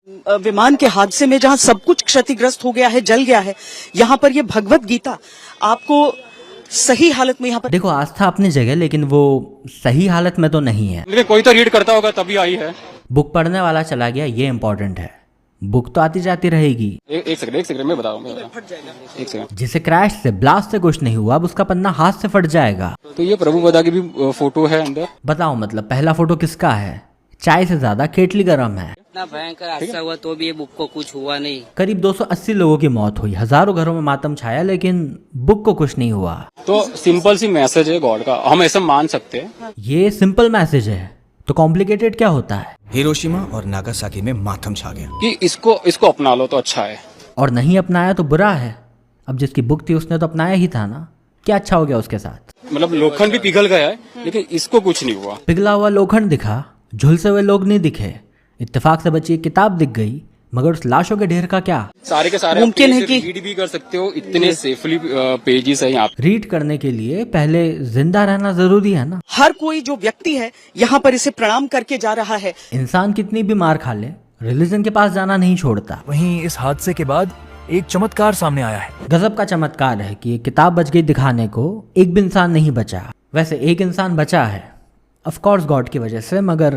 विमान के हादसे में जहां सब कुछ क्षतिग्रस्त हो गया है, जल गया है, यहाँ पर ये भगवत गीता आपको सही हालत में यहाँ पर देखो, आस्था अपनी जगह, लेकिन वो सही हालत में तो नहीं है। लेकिन कोई तो रीड करता होगा तभी आई है। बुक पढ़ने वाला चला गया, ये इंपॉर्टेंट है। बुक तो आती जाती रहेगी। एक सेकंड मैं बताऊंगा। एक सेकंड। जिसे क्रैश से, ब्लास्ट से कुछ नहीं हुआ, अब उसका पन्ना हाथ से फट जाएगा। तो ये प्रभु बदा की भी फोटो है अंदर। बताओ, मतलब पहला फोटो किसका है? चाय से ज्यादा केटली गर्म है। इतना भयंकर हादसा हुआ तो भी ये बुक को कुछ हुआ नहीं। करीब 280 लोगों की मौत हुई, हजारों घरों में मातम छाया, लेकिन बुक को कुछ नहीं हुआ। तो सिंपल सी मैसेज है गॉड का, हम ऐसा मान सकते हैं। ये सिंपल मैसेज है तो कॉम्प्लिकेटेड क्या होता है? हिरोशिमा और नागासाकी में मातम छा गया कि इसको अपना लो तो अच्छा है, और नहीं अपनाया तो बुरा है। अब जिसकी बुक थी उसने तो अपनाया ही था ना, क्या अच्छा हो गया उसके साथ? मतलब लोखंड भी पिघल गया है लेकिन इसको कुछ नहीं हुआ। पिघला हुआ लोखंड दिखा, झुलसे हुए लोग नहीं दिखे, इत्तेफाक से बची एक किताब दिख गई, मगर उस लाशों के ढेर का क्या? सारे के सारे मुमकिन है कि रीड भी कर सकते हो, इतने सेफली पेजेस है यहाँ पे। रीड करने के लिए पहले जिंदा रहना जरूरी है ना। हर कोई जो व्यक्ति है यहाँ पर इसे प्रणाम करके जा रहा है। इंसान कितनी भी मार खा ले, रिलीजन के पास जाना नहीं छोड़ता। वहीं इस हादसे के बाद एक चमत्कार सामने आया है। गजब का चमत्कार है कि एक किताब बच गई दिखाने को, एक भी इंसान नहीं बचा। वैसे एक इंसान बचा है, ऑफ कोर्स गॉड की वजह से, मगर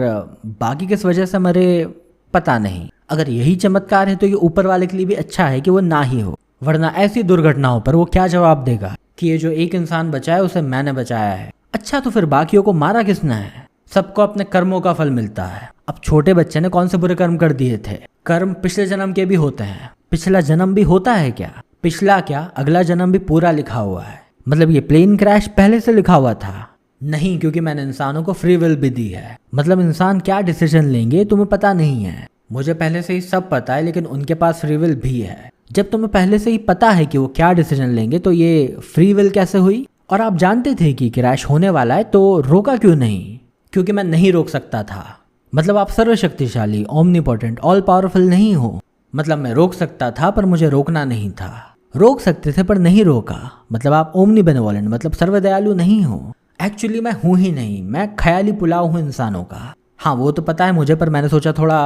बाकी किस वजह से मरे पता नहीं। अगर यही चमत्कार है तो ये ऊपर वाले के लिए भी अच्छा है कि वो ना ही हो, वरना ऐसी दुर्घटनाओं पर वो क्या जवाब देगा कि ये जो एक इंसान बचा है उसे मैंने बचाया है। अच्छा, तो फिर बाकियों को मारा किसने है? सबको अपने कर्मों का फल मिलता है। अब छोटे बच्चे ने कौन से बुरे कर्म कर दिए थे? कर्म पिछले जन्म के भी होते हैं। पिछला जन्म भी होता है क्या? पिछला क्या, अगला जन्म भी पूरा लिखा हुआ है। मतलब ये प्लेन क्रैश पहले से लिखा हुआ था? नहीं, क्योंकि मैंने इंसानों को फ्री विल भी दी है। मतलब इंसान क्या डिसीजन लेंगे तुम्हें पता नहीं है। मुझे पहले से ही सब पता है, लेकिन उनके पास फ्री विल भी है। जब तुम्हें पहले से ही पता है कि वो क्या डिसीजन लेंगे तो ये फ्री विल कैसे हुई? और आप जानते थे कि क्रैश होने वाला है तो रोका क्यों नहीं? क्योंकि मैं नहीं रोक सकता था। मतलब आप सर्वशक्तिशाली, ओमनीपोटेंट, ऑल पावरफुल नहीं हो। मतलब मैं रोक सकता था पर मुझे रोकना नहीं था। रोक सकते थे पर नहीं रोका। मतलब आप ओमनी बेनेवोलेंट, मतलब सर्वदयालु नहीं हो। एक्चुअली मैं हूं ही नहीं, मैं ख्याली पुलाव हूं इंसानों का। हाँ, वो तो पता है मुझे, पर मैंने सोचा थोड़ा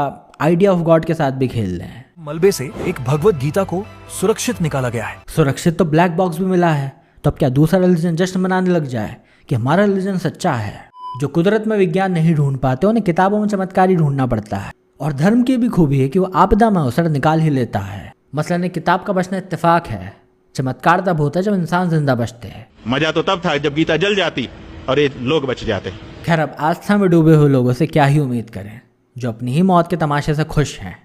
आइडिया ऑफ गॉड के साथ भी खेल लें। मलबे से एक भगवत गीता को सुरक्षित निकाला गया है। सुरक्षित तो ब्लैक बॉक्स भी मिला है, तो अब क्या दूसरा रिलीजन जश्न मनाने लग जाए कि हमारा रिलीजन सच्चा है? जो कुदरत में विज्ञान नहीं ढूंढ पाते उन्हें किताबों में चमत्कार ही ढूंढना पड़ता है। और धर्म की भी खूबी है कि वो आपदा में अवसर निकाल ही लेता है। मसलन किताब का बचना इत्तेफाक है, चमत्कार तब होता है जब इंसान जिंदा बचते हैं। मजा तो तब था जब गीता जल जाती और ये लोग बच जाते। खैर, अब आस्था में डूबे हुए लोगों से क्या ही उम्मीद करें जो अपनी ही मौत के तमाशे से खुश हैं।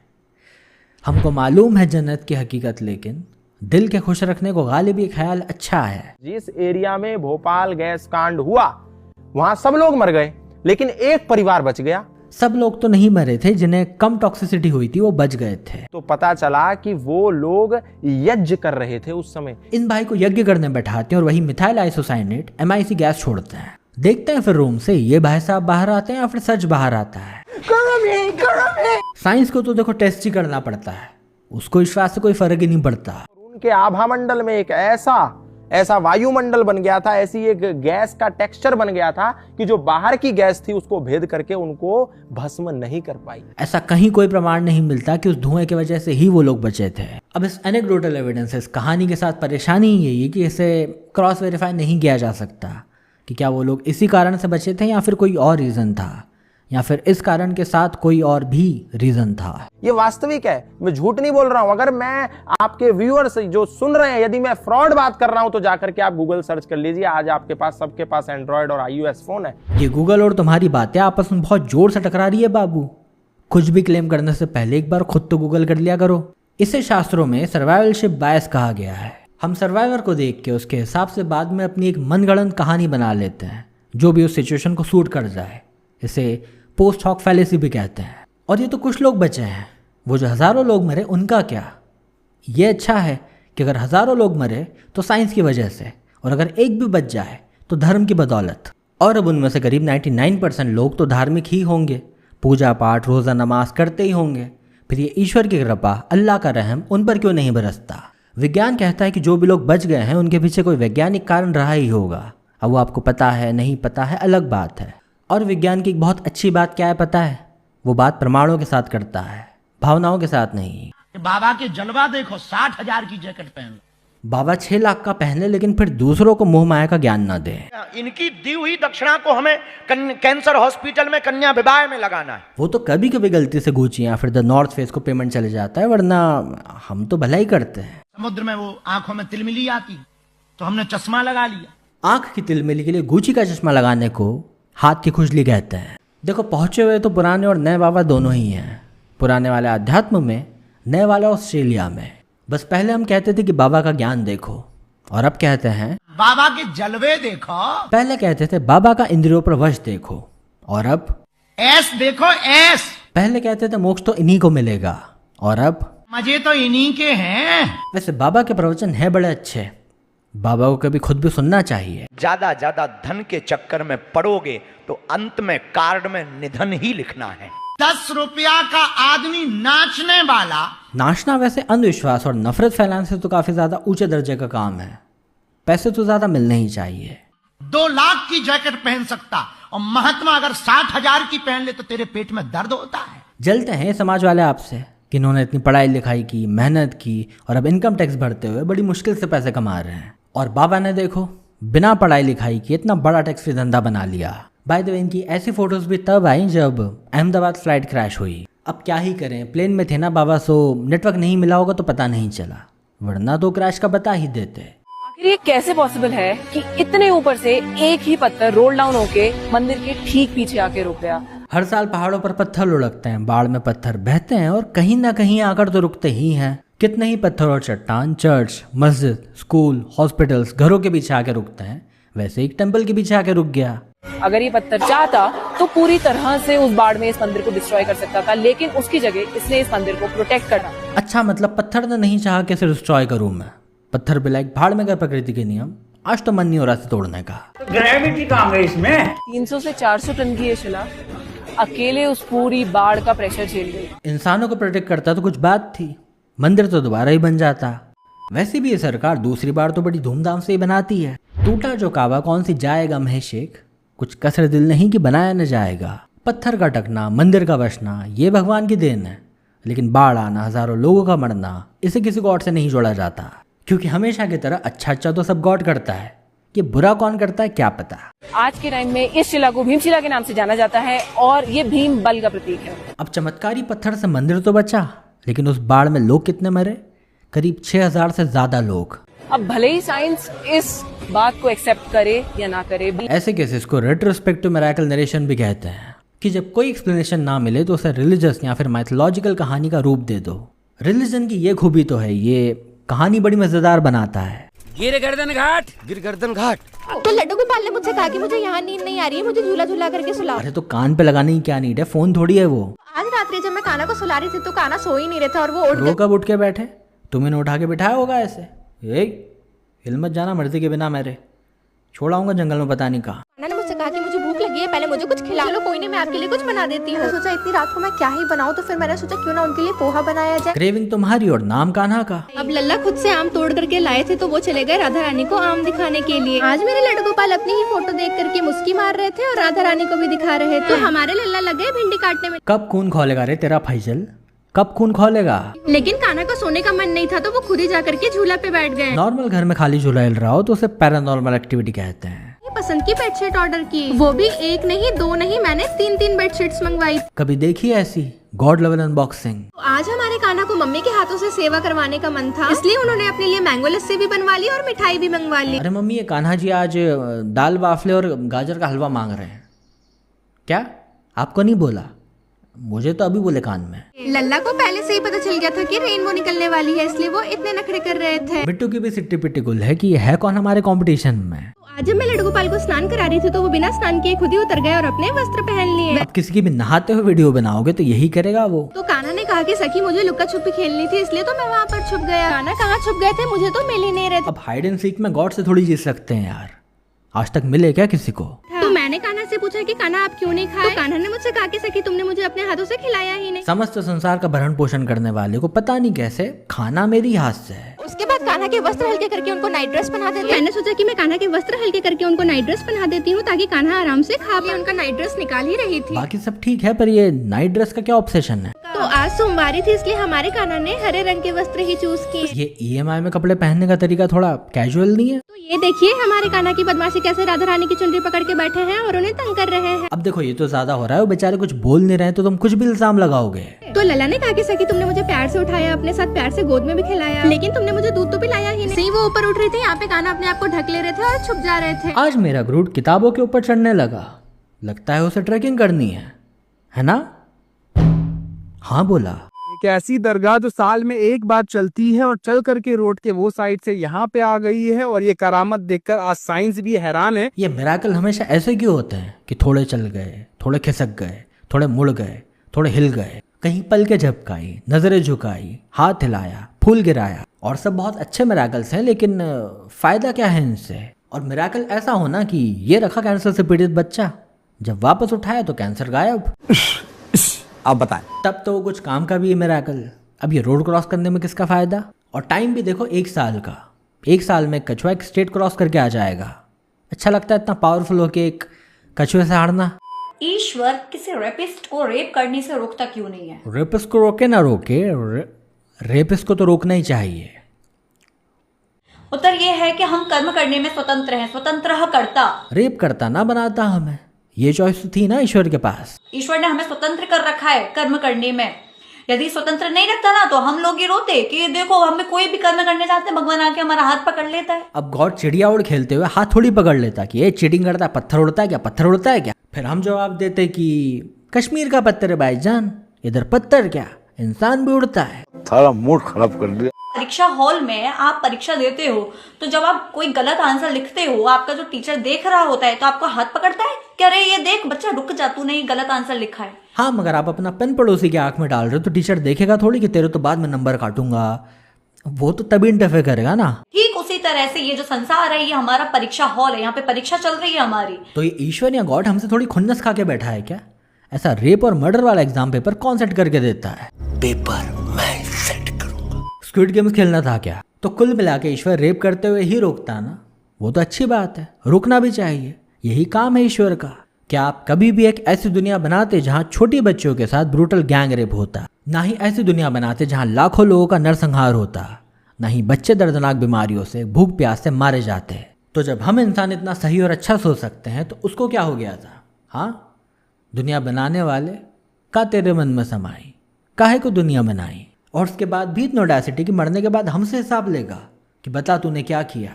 हमको मालूम है जन्नत की हकीकत, लेकिन दिल के खुश रखने को गालिब ये ख्याल अच्छा है। जिस एरिया में भोपाल गैस कांड हुआ वहां सब लोग मर गए, लेकिन एक परिवार बच गया। सब लोग तो नहीं मरे थे, जिन्हें कम टॉक्सिसिटी हुई थी वो बच गए थे। तो पता चला कि वो लोग यज्ञ कर रहे थे उस समय। इन भाई को यज्ञ करने बैठाते हैं और वही मिथाइल आइसोसाइनेट MIC गैस छोड़ते हैं। देखते हैं फिर रूम से ये भाई साहब बाहर आते हैं या फिर सच बाहर आता है। साइंस को तो देखो टेस्ट ही करना पड़ता है, उसको विश्वास से कोई फर्क ही नहीं पड़ता। उनके आभा मंडल में एक ऐसा वायुमंडल बन गया था, ऐसी एक गैस का टेक्सचर बन गया था कि जो बाहर की गैस थी उसको भेद करके उनको भस्म नहीं कर पाई। ऐसा कहीं कोई प्रमाण नहीं मिलता कि उस धुएं की वजह से ही वो लोग बचे थे। अब इस एनेक्डोटल एविडेंस, इस कहानी के साथ परेशानी यही है कि इसे क्रॉस वेरीफाई नहीं किया जा सकता कि क्या वो लोग इसी कारण से बचे थे या फिर कोई और रीजन था, या फिर इस कारण के साथ कोई और भी रीजन था। ये वास्तविक है, मैं झूठ नहीं बोल रहा हूं। अगर मैं आपके व्यूअर्स जो सुन रहे हैं, यदि मैं फ्रॉड बात कर रहा हूं तो जाकर के आप गूगल सर्च कर लीजिए। आज आपके पास, सबके पास एंड्रॉइड और iOS फोन है। ये गूगल और तुम्हारी बातें आपस में बहुत जोर से टकरा रही है बाबू। कुछ भी क्लेम करने से पहले एक बार खुद तो गूगल कर लिया करो। इसे शास्त्रों में सर्वाइवलशिप बायस कहा गया है। हम सर्वाइवर को देख के उसके हिसाब से बाद में अपनी एक मनगढ़ंत कहानी बना लेते हैं जो भी उस सिचुएशन को सूट कर जाए। इसे पोस्ट हॉक फैलेसी भी कहते हैं। और ये तो कुछ लोग बचे हैं, वो जो हज़ारों लोग मरे उनका क्या? ये अच्छा है कि अगर हज़ारों लोग मरे तो साइंस की वजह से, और अगर एक भी बच जाए तो धर्म की बदौलत। और अब उनमें से करीब 99% लोग तो धार्मिक ही होंगे, पूजा पाठ रोज़ा नमाज करते ही होंगे। फिर ये ईश्वर की कृपा, अल्लाह का रहम उन पर क्यों नहीं बरसता? विज्ञान कहता है कि जो भी लोग बच गए हैं उनके पीछे कोई वैज्ञानिक कारण रहा ही होगा। अब वो आपको पता है नहीं पता है अलग बात है। और विज्ञान की एक बहुत अच्छी बात क्या है पता है? वो बात प्रमाणों के साथ करता है। भावनाओं के साथ नहीं। बाबा के जलवा देखो, 60,000 की जैकेट पहन लो। बाबा 6 लाख का पहने लेकिन फिर दूसरों को मोह माया का ज्ञान न दे। इनकी दी हुई दक्षिणा को हमें कैंसर हॉस्पिटल में कन्या विवाह में लगाना है। वो तो कभी कभी गलती से गुची या फिर द नॉर्थ फेस को पेमेंट चले जाता है, वरना हम तो भला ही करते हैं। समुद्र में वो आंखों में तिलमिली आती तो हमने चश्मा लगा लिया। आंख की तिलमिली के लिए गुची का चश्मा लगाने को हाथ की खुजली कहते हैं। देखो पहुंचे हुए तो पुराने और नए बाबा दोनों ही हैं। पुराने वाले अध्यात्म में, नए वाला ऑस्ट्रेलिया में। बस पहले हम कहते थे कि बाबा का ज्ञान देखो, और अब कहते हैं बाबा के जलवे देखो। पहले कहते थे बाबा का इंद्रियों पर वश देखो, और अब ऐस देखो ऐस। पहले कहते थे मोक्ष तो इन्हीं को मिलेगा, और अब मजे तो इन्हीं के हैं। वैसे बाबा के प्रवचन है बड़े अच्छे, बाबा को कभी खुद भी सुनना चाहिए। ज्यादा धन के चक्कर में पड़ोगे तो अंत में कार्ड में निधन ही लिखना है। 10 रुपया का आदमी नाचने वाला। नाचना वैसे अंधविश्वास और नफरत फैलाने से तो काफी ज्यादा ऊंचे दर्जे का काम है। पैसे तो ज्यादा मिलने ही चाहिए। 2 लाख की जैकेट पहन सकता और महात्मा अगर 60,000 की पहन ले तो तेरे पेट में दर्द होता है। जलते हैं समाज वाले आपसे कि इन्होंने इतनी पढ़ाई लिखाई की, मेहनत की, और अब इनकम टैक्स भरते हुए बड़ी मुश्किल से पैसे कमा रहे हैं। और बाबा ने देखो बिना पढ़ाई लिखाई के इतना बड़ा टैक्स फ्री धंधा बना लिया। बाय द वे इनकी ऐसी फोटोज भी तब आई जब अहमदाबाद फ्लाइट क्रैश हुई। अब क्या ही करें, प्लेन में थे ना बाबा, सो नेटवर्क नहीं मिला होगा तो पता नहीं चला, वरना तो क्रैश का बता ही देते। आखिर ये कैसे पॉसिबल है कि इतने ऊपर से एक ही पत्थर रोल डाउन होके मंदिर के ठीक पीछे आके रुक गया। हर साल पहाड़ों पर पत्थर लुढ़कते हैं, बाढ़ में पत्थर बहते हैं, और कहीं ना कहीं आकर तो रुकते ही हैं। कितने ही पत्थर और चट्टान चर्च, मस्जिद, स्कूल, हॉस्पिटल्स, घरों के पीछे आके रुकते हैं। वैसे एक टेम्पल के पीछे आके रुक गया। अगर ये पत्थर चाहता तो पूरी तरह से उस बाढ़ में इस मंदिर को डिस्ट्रॉय कर सकता था, लेकिन उसकी जगह इसने इस मंदिर को प्रोटेक्ट करना। अच्छा, मतलब पत्थर ने नहीं चाहा कि इसे डिस्ट्रॉय करूं मैं। पत्थर भी लाइक भाड़ में गए प्रकृति के नियम। आज तो मन नहीं हो रहा था तोड़ने का। ग्रेविटी कहाँ गई इसमें? 300 से 400 टन की ये शिला अकेले उस पूरी बाढ़ का प्रेशर झेल गई। इंसानों को प्रोटेक्ट करता तो कुछ बात थी, मंदिर तो दोबारा ही बन जाता। वैसे भी ये सरकार दूसरी बार तो बड़ी धूमधाम से ही बनाती है। टूटा जो काबा कौन सी जाएगा महेश शेख, कुछ कसर दिल नहीं कि बनाया न जाएगा। पत्थर का टकना, मंदिर का बसना, ये भगवान की देन है, लेकिन बाढ़ आना, हजारों लोगों का मरना, इसे किसी गॉड से नहीं जोड़ा जाता। क्योंकि हमेशा की तरह अच्छा तो सब गॉड करता है, ये बुरा कौन करता है क्या पता। आज के टाइम में इस शिला को भीमशिला के नाम से जाना जाता है और ये भीम बल का प्रतीक है। अब चमत्कारी पत्थर से मंदिर तो बचा, लेकिन उस बाढ़ में लोग कितने मरे? करीब 6,000 से ज्यादा लोग। अब भले ही साइंस इस बात को एक्सेप्ट करे या ना करे, ऐसे केसेस को रेट्रोस्पेक्टिव मिरेकल नरेशन भी कहते हैं कि जब कोई एक्सप्लेनेशन ना मिले तो उसे रिलीजियस या फिर माइथोलॉजिकल कहानी का रूप दे दो। रिलीजन की ये खूबी तो है, ये कहानी बड़ी मजेदार बनाता है। गिर गर्दन घाट। तो लड्डू गोपाल ने मुझसे कहा कि मुझे यहाँ नींद नहीं आ रही है, मुझे झूला झूला करके सुलाओ। अरे तो कान पे लगाने की क्या नीड है, फोन थोड़ी है वो। आज रात्रि जब मैं काना को सुला रही थी तो काना सो ही नहीं रहे थे और वो वो कब उठ के बैठे? तुम्हें उठा के बिठाया होगा ऐसे। हिल मत जाना मर्जी के बिना, मेरे छोड़ाऊंगा जंगल में पता नहीं कहा। काना ने मुझसे कहा कि मुझे भूख लगी है, पहले मुझे कुछ खिला लो। कोई नहीं, मैं आपके लिए कुछ बना देती हूँ। सोचा इतनी रात को मैं क्या ही बनाऊँ, तो फिर मैंने सोचा क्यों ना उनके लिए पोहा बनाया जाए। क्रेविंग तुम्हारी और नाम कान्हा का। अब लल्ला खुद से आम तोड़ करके लाए थे तो वो चले गए राधा रानी को आम दिखाने के लिए। आज मेरे लड्डू गोपाल अपनी ही फोटो देख करके मुस्की मार रहे थे और राधा रानी को भी दिखा रहे थे। तो हमारे लल्ला लगे भिंडी काटने में। कब खून खोलेगा रे तेरा फैजल, कब खून खोलेगा? लेकिन कान्हा को सोने का मन नहीं था तो वो खुद ही जाकर के झूला पे बैठ गए। नॉर्मल घर में खाली झूला हिल रहा हो तो उसे पैरानॉर्मल एक्टिविटी कहते हैं। पसंद की बेडशीट ऑर्डर की, वो भी एक नहीं दो नहीं, मैंने 3 बेडशीट्स मंगवाई। कभी देखी ऐसी गॉड लेवल अनबॉक्सिंग? तो आज हमारे कान्हा को मम्मी के हाथों से सेवा करवाने का मन था, इसलिए उन्होंने अपने लिए मैंगो लस्सी भी बनवा ली और मिठाई भी मंगवा ली। अरे मम्मी, ये कान्हा जी आज दाल वाफले और गाजर का हलवा मांग रहे हैं। क्या आपको नहीं बोला? मुझे तो अभी बोले कान में। लल्ला को पहले से ही पता चल गया था कि रेनबो निकलने वाली है, इसलिए वो इतने नखरे कर रहे थे। बिट्टू की भी सिट्टी पिट्टी गुल है कि है कौन हमारे कंपटीशन में। आज जब मैं लड्डू गोपाल को स्नान करा रही थी तो वो बिना स्नान किए खुद ही उतर गए और अपने वस्त्र पहन लिए। अब किसी की भी नहाते हुए वीडियो बनाओगे तो यही करेगा वो। तो कान्हा ने कहा कि सखी मुझे लुक्का छुपी खेलनी थी, इसलिए तो मैं वहाँ पर छुप गया। कान्हा कहाँ छुप गए थे, मुझे तो मिल ही नहीं रहे। अब हाइड एंड सीक में गॉड से थोड़ी जीत सकते हैं यार, आज तक मिले क्या किसी को? तो मैंने कान्हा से पूछा कि कान्हा आप क्यों नहीं खाए? तो कान्हा ने मुझसे कहा कि सखी तुमने मुझे अपने हाथों से खिलाया ही नहीं। समस्त संसार का भरण पोषण करने वाले को पता नहीं कैसे खाना मेरी हाथ से है। उसके बाद कान्हा के वस्त्र हल्के करके उनको नाइट ड्रेस पहना देती हूँ। मैंने सोचा कि मैं कान्हा के वस्त्र हल्के करके उनको नाइट ड्रेस पहना देती हूँ ताकि कान्हा आराम से खा पाए। उनका नाइट ड्रेस निकाल ही रही थी। बाकी सब ठीक है, पर ये नाइट ड्रेस का क्या ऑब्सेशन है? तो आज सोमवारी थी इसलिए हमारे कान्हा ने हरे रंग के वस्त्र ही चूज किए। ये EMI में कपड़े पहनने का तरीका थोड़ा कैजुअल नहीं है? तो ये देखिए हमारे कान्हा की बदमाशी कैसे राधा रानी की चुनरी पकड़ के बैठे हैं और उन्हें तंग कर रहे हैं। अब देखो ये तो ज्यादा हो रहा है, वो बेचारे कुछ बोल नहीं रहे तो तुम कुछ भी इल्जाम लगाओगे। तो लला ने कहा कि सखी तुमने मुझे प्यार से उठाया, अपने साथ प्यार से गोद में भी खिलाया, लेकिन तुमने मुझे दूध तो पिलाया ही नहीं। वो ऊपर उठ रही थी, यहाँ पे कान्हा अपने आप को ढक ले रहे थे और छुप जा रहे थे। आज मेरा ग्रूट किताबों के ऊपर चढ़ने लगा, लगता है उसे ट्रैकिंग करनी है ना? हाँ बोला। एक ऐसी दरगाह जो साल में एक बार चलती है और चल करके रोड के वो साइड से यहाँ पे आ गई है, और ये करामत देखकर आज साइंस भी हैरान है। ये मिराकल हमेशा ऐसे क्यों होते हैं कि थोड़े चल गए, थोड़े खिसक गए, थोड़े मुड़ गए, थोड़े हिल गए, कहीं पलकें झपकाई, नजरें झुकाई, हाथ हिलाया, फूल गिराया, और सब बहुत अच्छे मिराकल्स हैं, लेकिन फायदा क्या है इनसे? और मिराकल ऐसा होना कि ये रखा कैंसर से पीड़ित बच्चा, जब वापस उठाया तो कैंसर गायब। आप बताएं। तब तो कुछ काम का भी है मिराकल। अब ये रोड क्रॉस करने में किसका फायदा? और टाइम भी देखो 1 साल का। 1 साल में कछुआ एक स्टेट क्रॉस करके आ जाएगा। अच्छा लगता है इतना पावरफुल होके एक कछुए से हारना? ईश्वर किसी रेपिस्ट को रेप करने से रोकता क्यों नहीं है? रेपिस्ट को रोके ना रोके, रेपिस्ट को तो रोकना ही चाहिए। उत्तर ये है कि हम कर्म करने में स्वतंत्र हैं, स्वतंत्र करता। रेप करता ना बनाता हमें, ये चॉइस तो थी ना ईश्वर के पास। ईश्वर ने हमें स्वतंत्र कर रखा है कर्म करने में। यदि स्वतंत्र नहीं रखता ना तो हम लोग ये रोते कि देखो हमें कोई भी कर्म करने जाते हैं, भगवान आके हमारा हाथ पकड़ लेता है। अब गॉड चिड़िया उड़ खेलते हुए हाथ थोड़ी पकड़ लेता कि ये चीटिंग करता है, पत्थर उड़ता है क्या, पत्थर उड़ता है क्या? फिर हम जवाब देते कि कश्मीर का पत्थर है भाईजान, इधर पत्थर क्या, इंसान भी उड़ता है। सारा मूड खराब कर दिया। परीक्षा हॉल में आप परीक्षा देते हो तो जब आप कोई गलत आंसर लिखते हो, आपका जो टीचर देख रहा होता है तो आपको हाथ पकड़ता है कि अरे ये देख बच्चा रुक जा, तूने गलत आंसर लिखा है। हाँ, मगर आप अपना पेन पड़ोसी की आंख में डाल रहे हो तो टीचर देखेगा थोड़ी कि तेरे तो बाद में नंबर काटूंगा, वो तो तभी इंटरफेयर करेगा ना। ठीक उसी तरह से ये जो संसार है ये हमारा परीक्षा हॉल है, यहाँ पे परीक्षा चल रही है हमारी। तो ये ईश्वर या गॉड हमसे थोड़ी खुन्नस खा के बैठा है क्या? ऐसा रेप और मर्डर वाला एग्जाम पेपर कौन सेट करके देता है? पेपर मैं सेट करूंगा। स्क्विड गेम्स खेलना था क्या? तो कुल मिला के ईश्वर रेप करते हुए ही रोकता ना, वो तो अच्छी बात है, रुकना भी चाहिए, यही काम है ईश्वर का। क्या आप कभी भी एक ऐसी दुनिया बनाते जहां छोटी बच्चों के साथ ब्रूटल गैंग रेप होता? ना ही ऐसी दुनिया बनाते जहां लाखों लोगों का नरसंहार होता, ना ही बच्चे दर्दनाक बीमारियों से, भूख प्यास से मारे जाते। तो जब हम इंसान इतना सही और अच्छा सोच सकते हैं तो उसको क्या हो गया था? हाँ, दुनिया बनाने वाले का तेरे मन में समाई, काहे को दुनिया बनाई? और उसके बाद भी इतनी ऑडेसिटी कि मरने के बाद हमसे हिसाब लेगा कि बता तूने क्या किया।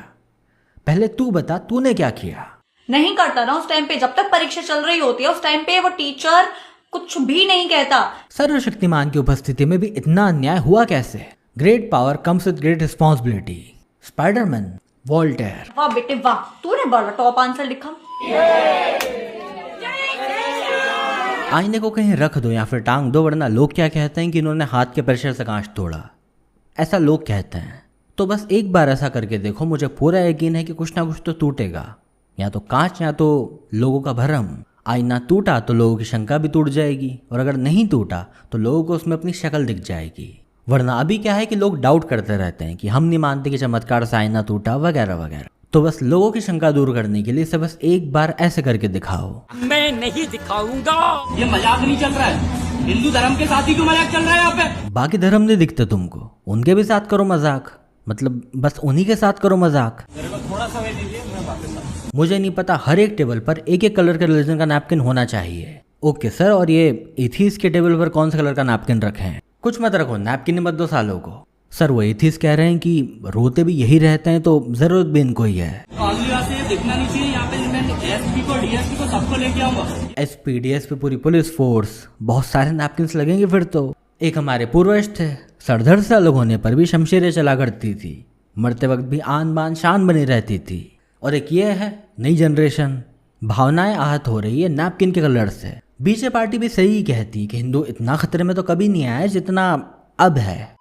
पहले तू बता तूने क्या किया। नहीं करता ना उस टाइम पे, जब तक परीक्षा चल रही होती है उस टाइम पे वो टीचर कुछ भी नहीं कहता। सर्वशक्तिमान की उपस्थिति में भी इतना अन्याय हुआ कैसे? Great power comes with great responsibility. Spiderman, Voltaire. वाह बेटे वाह, तूने बड़ा टॉप आंसर लिखा। आईने को कहीं रख दो या फिर टांग दो, वरना लोग क्या कहते हैं कि इन्होंने हाथ के प्रेशर से कांच तोड़ा, ऐसा लोग कहते हैं। तो बस एक बार ऐसा करके देखो, मुझे पूरा यकीन है कि कुछ ना कुछ तो टूटेगा, या तो कांच या तो लोगों का भरम। आईना टूटा तो लोगों की शंका भी टूट जाएगी, और अगर नहीं टूटा तो लोगों को उसमें अपनी शक्ल दिख जाएगी। वरना अभी क्या है कि लोग डाउट करते रहते हैं कि हम नहीं मानते कि चमत्कार से आईना टूटा वगैरह वगैरह। तो बस लोगों की शंका दूर करने के लिए इसे बस एक बार ऐसे करके दिखाओ। मैं नहीं दिखाऊंगा। ये मजाक नहीं चल रहा है, हिंदू धर्म के साथ ही क्यों मजाक चल रहा है यहाँ पे? बाकी धर्म नहीं दिखते तुमको, उनके भी साथ करो मजाक, मतलब बस उन्हीं के साथ करो मजाक। थोड़ा समय दीजिए, मैं वापस। मुझे नहीं पता, हर एक टेबल पर एक एक कलर के रिलीजन का नैपकिन होना चाहिए। ओके सर, और ये एथीस्ट के टेबल पर कौन सा कलर का नैपकिन रखें? कुछ मत रखो, नैपकिन मत दो सालों को। सर वो एथीस्ट कह रहे हैं कि रोते भी यही रहते हैं तो जरूरत भी इनको ही है। दिखना नहीं चाहिए यहाँ पे, मैं एसपी को डीएसपी को सबको लेके आऊंगा। एसपी डीएसपी पूरी पुलिस फोर्स, बहुत सारे नैपकिन्स लगेंगे फिर तो। एक हमारे पूर्वज थे, सरदर्द से अलग होने पर भी शमशीरें चला करती थी, मरते वक्त भी आन बान शान बनी रहती थी। और एक ये है नई जनरेशन, भावनाएं आहत हो रही है नैपकिन के कलर से। बीजेपी पार्टी भी सही कहती कि हिंदू इतना खतरे में तो कभी नहीं आया जितना अब है।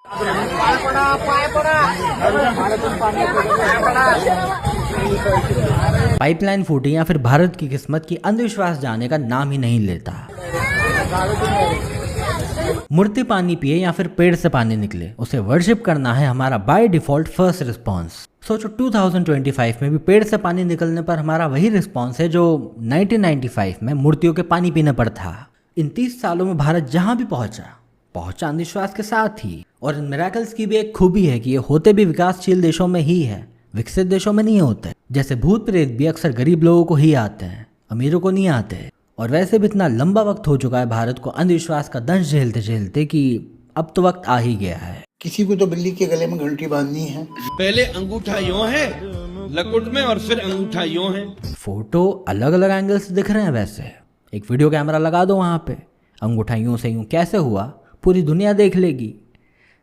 पाइपलाइन फूटी या फिर भारत की किस्मत की अंधविश्वास जाने का नाम ही नहीं लेता। मूर्ति पानी पिए या फिर पेड़ से पानी निकले, उसे वर्शिप करना है हमारा बाय डिफॉल्ट फर्स्ट रिस्पॉन्स। सोचो 2025 में भी पेड़ से पानी निकलने पर हमारा वही रिस्पॉन्स है जो 1995 में मूर्तियों के पानी पीने पर था। इन 30 सालों में भारत जहां भी पहुंचा पहुंचा अंधविश्वास के साथ ही। और इन मिरेकल्स की भी एक खूबी है कि ये होते भी विकासशील देशों में ही है, विकसित देशों में नहीं होते। जैसे भूत प्रेत भी अक्सर गरीब लोगों को ही आते हैं, अमीरों को नहीं आते। और वैसे भी इतना लंबा वक्त हो चुका है भारत को अंधविश्वास का दंश झेलते झेलते कि अब तो वक्त आ ही गया है। किसी को तो बिल्ली के गले में घंटी बांधनी है। पहले अंगूठा यूं है लकुट में और फिर अंगूठा यूं है। फोटो अलग अलग एंगल से दिख रहे हैं। वैसे एक वीडियो कैमरा लगा दो वहां पे, अंगूठा यूं से यूं कैसे हुआ पूरी दुनिया देख लेगी।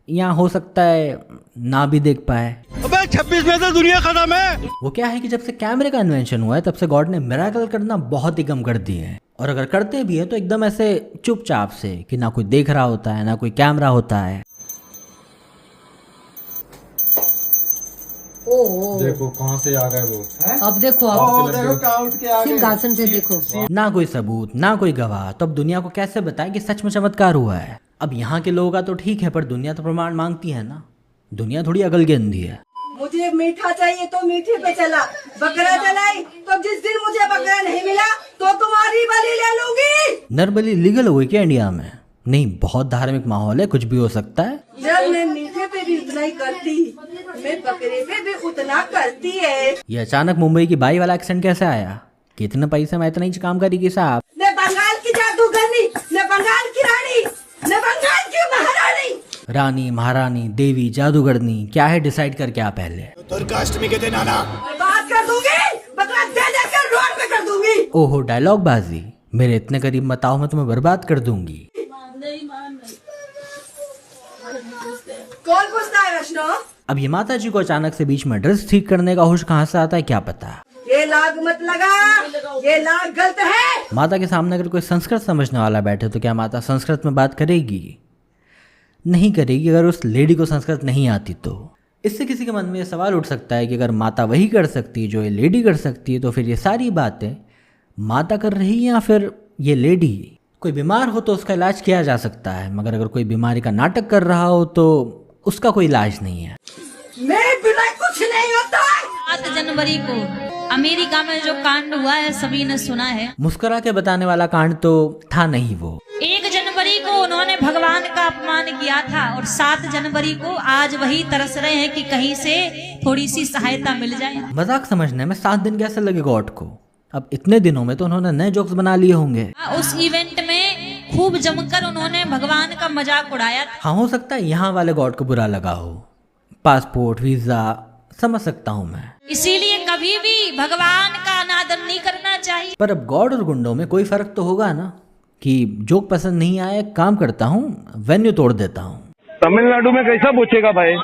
यहाँ हो सकता है ना भी देख पाए। अबे 26 में से दुनिया खत्म है। वो क्या है कि जब से कैमरे का इन्वेंशन हुआ है तब से गॉड ने मिरेकल करना बहुत ही कम कर दिए हैं। और अगर करते भी हैं तो एकदम ऐसे चुपचाप से कि ना कोई देख रहा होता है ना कोई कैमरा होता है। देखो कहाँ से आ गए वो। अब देखो सिंहासन से देखो। ना कोई सबूत ना कोई गवाह, तो अब दुनिया को कैसे बताएं कि सच में चमत्कार हुआ है। अब यहाँ के लोगों का तो ठीक है, पर दुनिया तो प्रमाण मांगती है ना। दुनिया थोड़ी अकल की अंधी है। मुझे मीठा चाहिए तो मीठे पे चला, बकरा चलाई तो जिस दिन मुझे बकरा नहीं मिला तो तुम्हारी बलि ले लूंगी। नरबली लीगल हो गई क्या इंडिया में? नहीं, बहुत धार्मिक माहौल है, कुछ भी हो सकता है। जब मैं मीठे पे भी उतना ही करती, मैं बकरे पे भी उतना करती है। ये अचानक मुंबई की बाई वाला एक्सेंट कैसे आया? कितने पैसे में इतना ही काम करेगी साहब? मैं बंगाल की जादूगरनी, मैं बंगाल की रानी, मैं बंगाल की महारानी। रानी महारानी देवी जादूगरनी क्या है डिसाइड करके आ पहले। दुर्गाष्टमी के दिन आना। बात कर दूंगी, बकरा दे देकर रोड पे कर दूंगी। ओहो डायलॉग बाजी, मेरे इतने करीब मत आओ, मैं तुम्हें बर्बाद कर दूंगी। कौन पूछता है वैष्णव? अब ये माता जी को अचानक से बीच में ड्रेस ठीक करने का होश कहाँ से आता है क्या पता। ये लाग मत लगा, ये लाग गलत है। माता के सामने अगर कोई संस्कृत समझने वाला बैठे तो क्या माता संस्कृत में बात करेगी? नहीं करेगी, अगर उस लेडी को संस्कृत नहीं आती तो। इससे किसी के मन में ये सवाल उठ सकता है कि अगर माता वही कर सकती है जो ये लेडी कर सकती है, तो फिर ये सारी बातें माता कर रही है या फिर ये लेडी? कोई बीमार हो तो उसका इलाज किया जा सकता है, मगर अगर कोई बीमारी का नाटक कर रहा हो तो उसका कोई इलाज नहीं है। मैं बिना कुछ नहीं होता। 7 जनवरी को अमेरिका में जो कांड हुआ है सभी ने सुना है। मुस्कुरा के बताने वाला कांड तो था नहीं वो। 1 जनवरी को उन्होंने भगवान का अपमान किया था और 7 जनवरी को आज वही तरस रहे हैं कि कहीं से थोड़ी सी सहायता मिल जाए। मजाक समझने में 7 दिन कैसे लगे गॉड को? अब इतने दिनों में तो उन्होंने नए जोक्स बना लिए होंगे। उस इवेंट में खूब जमकर उन्होंने भगवान का मजाक उड़ाया था। हाँ, हो सकता है यहाँ वाले गॉड को बुरा लगा हो। पासपोर्ट वीजा समझ सकता हूँ मैं, इसीलिए कभी भी भगवान का अनादर नहीं करना चाहिए। पर अब गॉड और गुंडों में कोई फर्क तो होगा ना कि जोक पसंद नहीं आए, काम करता हूँ, वेन्यू तोड़ देता हूँ। तमिलनाडु में कैसा पूछेगा भाई?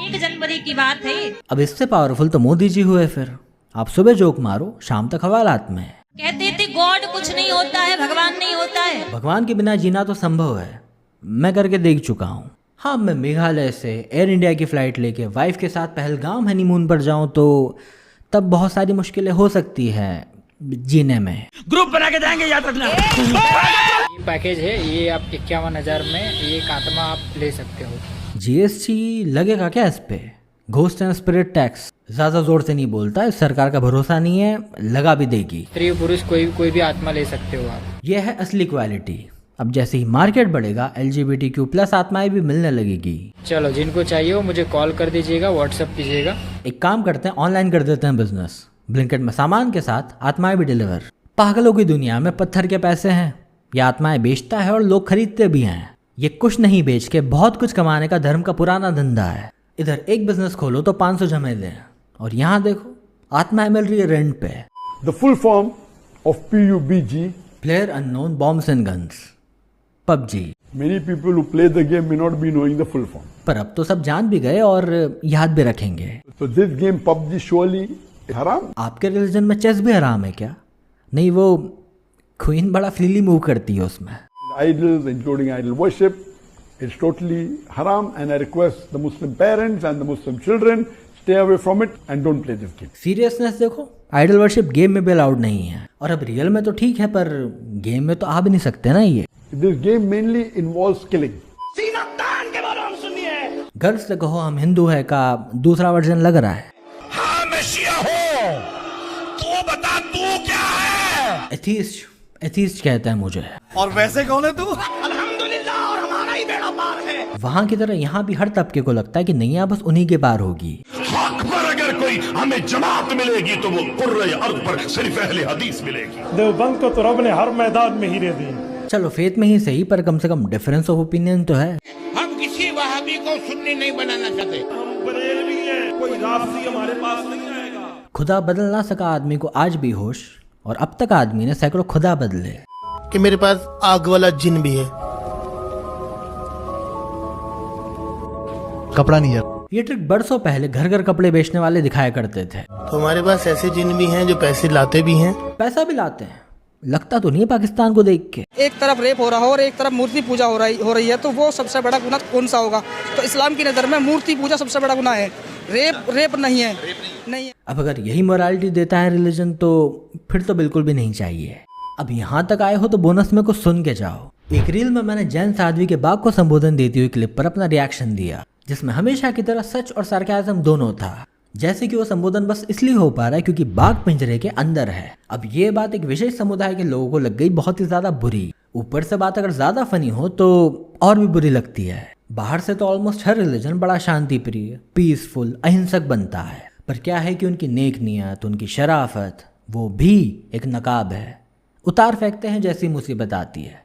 1 जनवरी की बात है। अब इससे पावरफुल तो मोदी जी हुए। फिर आप सुबह जोक मारो, शाम तक हवालात में। कहते थे गॉड कुछ नहीं होता है, भगवान नहीं होता है। भगवान के बिना जीना तो संभव है, मैं करके देख चुका हूँ। हाँ, मैं मेघालय से एयर इंडिया की फ्लाइट लेके वाइफ के साथ पहलगाम हनीमून पर जाऊं तो तब बहुत सारी मुश्किलें हो सकती है जीने में। ग्रुप बना के जाएंगे, याद रखना। ये पैकेज है, ये आप 51,000 में ये एक आत्मा आप ले सकते हो। जीएसटी लगेगा क्या इस पे? घोस्ट एंड स्पिरिट टैक्स ज्यादा जोर से नहीं बोलता है, सरकार का भरोसा नहीं है, लगा भी देगी। स्त्री पुरुष कोई भी आत्मा ले सकते हो आप। यह है असली क्वालिटी। अब जैसे ही मार्केट बढ़ेगा LGBTQ+ आत्माएं भी मिलने लगेगी। चलो, जिनको चाहिए वो मुझे कॉल कर दीजिएगा, व्हाट्सएप कीजिएगा। एक काम करते हैं, ऑनलाइन कर देते हैं बिजनेस। ब्लिंकिट में सामान के साथ आत्माएं भी डिलीवर। पागलों की दुनिया में पत्थर के पैसे हैं, ये आत्माएं बेचता है और लोग खरीदते भी हैं। ये कुछ नहीं बेच के बहुत कुछ कमाने का धर्म का पुराना धंधा है। इधर एक बिजनेस खोलो तो 500 झमेले हैं, और यहाँ देखो आत्माएं मिल रही है रेंट पे। The full form of PUBG, player unknown bombs and guns, PUBG। Many people who play the game may not be knowing the full form. पर अब तो सब जान भी गए और याद भी रखेंगे। So this game PUBG surely हराम। आपके रिलीजन में चेस भी हराम है क्या? नहीं, वो क्वीन बड़ा फ्रीली मूव करती है उसमें। Idols, including idol worship, is totally haram, and I request the Muslim parents and the Muslim children stay away from it and don't play this game. Seriousness देखो, आइडल वर्शिप गेम में भी allowed नहीं है। और अब real में तो ठीक है, पर गेम में तो आ भी नहीं सकते ना ये। This game mainly involves killing. सीना तान के बारे में सुनिए। गर्ल से कहो हम हिंदू है का दूसरा वर्जन लग रहा है। हाँ, मैं शिया हूँ, तू बता तू क्या है? एथीस्ट कहता है मुझे। और वैसे कौन है तू? अल्हम्दुलिल्लाह, और हमारा ही बेड़ा वहां की तरह यहाँ भी हर तबके को लगता है कि नैया बस उन्हीं के पार होगी। हक पर अगर कोई हमें जमात मिलेगी तो वो कुर्रे अर्द पर सिर्फ अहले हदीस मिलेगी। देवबंद को तो रब ने हर मैदान में हीरे दिए। चलो फेथ में ही सही, पर कम से कम डिफरेंस ऑफ ओपिनियन तो है। हम किसी वहाबी को सुन्नी नहीं बनाना चाहते, हम बरेलवी हैं, कोई राफी हमारे पास नहीं आएगा। खुदा बदल ना सका आदमी को आज भी होश, और अब तक आदमी ने सैकड़ों खुदा बदले। कि मेरे पास आग वाला जिन भी है। कपड़ा नहीं है। ये ट्रिक बरसों पहले घर घर कपड़े बेचने वाले दिखाया करते थे। तो हमारे पास ऐसे जिन भी हैं जो पैसे लाते भी हैं। पैसा भी लाते हैं, लगता तो नहीं है पाकिस्तान को देख के। एक तरफ रेप हो रहा हो और एक तरफ मूर्ति पूजा हो रही है, तो वो सबसे बड़ा गुनाह कौन सा होगा? तो इस्लाम की नज़र में मूर्ति पूजा सबसे बड़ा गुनाह है, रेप नहीं है। नहीं है। अब अगर यही मोरालिटी देता है रिलीजन, तो फिर तो बिल्कुल भी नहीं चाहिए। अब यहाँ तक आए हो तो बोनस में कुछ सुन के जाओ। एक रील में मैंने जैन साध्वी के बाग को संबोधन देती हुई क्लिप पर अपना रिएक्शन दिया, जिसमें हमेशा की तरह सच और सार्केज्म दोनों था। जैसे कि वो संबोधन बस इसलिए हो पा रहा है क्योंकि बाघ पिंजरे के अंदर है। अब ये बात एक विशेष समुदाय के लोगों को लग गई बहुत ही ज्यादा बुरी। ऊपर से बात अगर ज्यादा फनी हो तो और भी बुरी लगती है। बाहर से तो ऑलमोस्ट हर रिलीजन बड़ा शांति प्रिय, पीसफुल, अहिंसक बनता है, पर क्या है कि उनकी नेक नियत, उनकी शराफत, वो भी एक नकाब है। उतार फेंकते हैं जैसी मुसीबत आती है।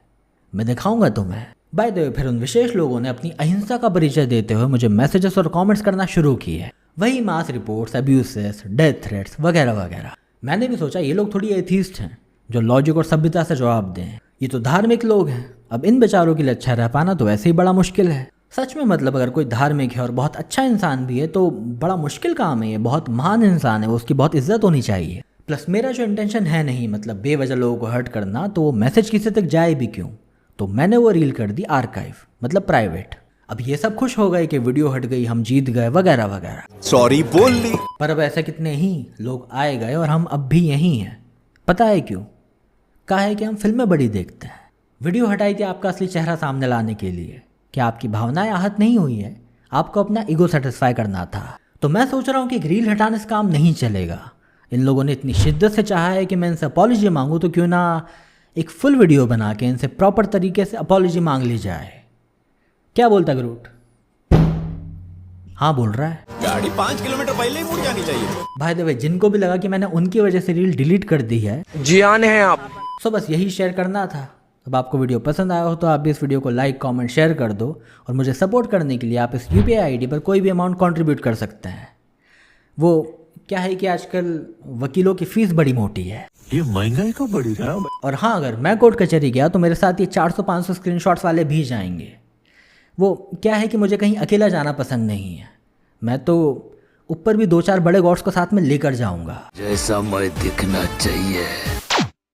मैं दिखाऊंगा तुम्हें। बाय द वे, फिर उन विशेष लोगों ने अपनी अहिंसा का परिचय देते हुए मुझे मैसेजेस और कमेंट्स करना शुरू किए। वही मास रिपोर्ट्स, अब्यूसेस, डेथ थ्रेट्स वगैरह वगैरह। मैंने भी सोचा ये लोग थोड़ी एथीस्ट हैं जो लॉजिक और सभ्यता से जवाब दें। ये तो धार्मिक लोग हैं, अब इन बेचारों के लिए अच्छा रह पाना तो वैसे ही बड़ा मुश्किल है। सच में मतलब अगर कोई धार्मिक है और बहुत अच्छा इंसान भी है तो बड़ा मुश्किल काम है। ये बहुत महान इंसान है, उसकी बहुत इज्जत होनी चाहिए। प्लस मेरा जो इंटेंशन है नहीं मतलब बेवजह लोगों को हर्ट करना, तो वो मैसेज किसी तक जाए भी क्यों, तो मैंने वो रील कर दी आर्काइव, मतलब प्राइवेट। अब ये सब खुश हो गए कि वीडियो हट गई, हम जीत गए वगैरह वगैरह, सॉरी बोल ली। पर अब ऐसे कितने ही लोग आए गए और हम अब भी यहीं हैं। पता है क्यों? कहा है कि हम फिल्में बड़ी देखते हैं। वीडियो हटाई थी आपका असली चेहरा सामने लाने के लिए कि आपकी भावनाएं आहत नहीं हुई है, आपको अपना ईगो सेटिस्फाई करना था। तो मैं सोच रहा हूँ कि एक रील हटाने से काम नहीं चलेगा। इन लोगों ने इतनी शिद्दत से चाहा है कि मैं इनसे अपॉलॉजी मांगूँ, तो क्यों ना एक फुल वीडियो बना के इनसे प्रॉपर तरीके से अपॉलॉजी मांग ली जाए। क्या बोलता ग्रूट? हाँ बोल रहा है। गाड़ी 5 किलोमीटर पहले ही मुड़ जानी चाहिए। भाई द वे, जिनको भी लगा कि मैंने उनकी वजह से रील डिलीट कर दी है, जियान है आप। सो बस यही शेयर करना था। अब आपको वीडियो पसंद आया हो तो आप भी इस वीडियो को लाइक, कमेंट, शेयर कर दो। और मुझे सपोर्ट करने के लिए आप इस UPI ID पर कोई भी अमाउंट कंट्रीब्यूट कर सकते हैं। वो क्या है कि आजकल वकीलों की फीस बड़ी मोटी है, ये महंगाई को बढ़ी रहा है। और हाँ, अगर मैं कोर्ट कचहरी गया तो मेरे साथ ये 400-500 स्क्रीनशॉट्स वाले भी जाएंगे। वो क्या है कि मुझे कहीं अकेला जाना पसंद नहीं है, मैं तो ऊपर भी 2-4 बड़े गॉड्स को साथ में लेकर जाऊंगा। जैसा मैं दिखना चाहिए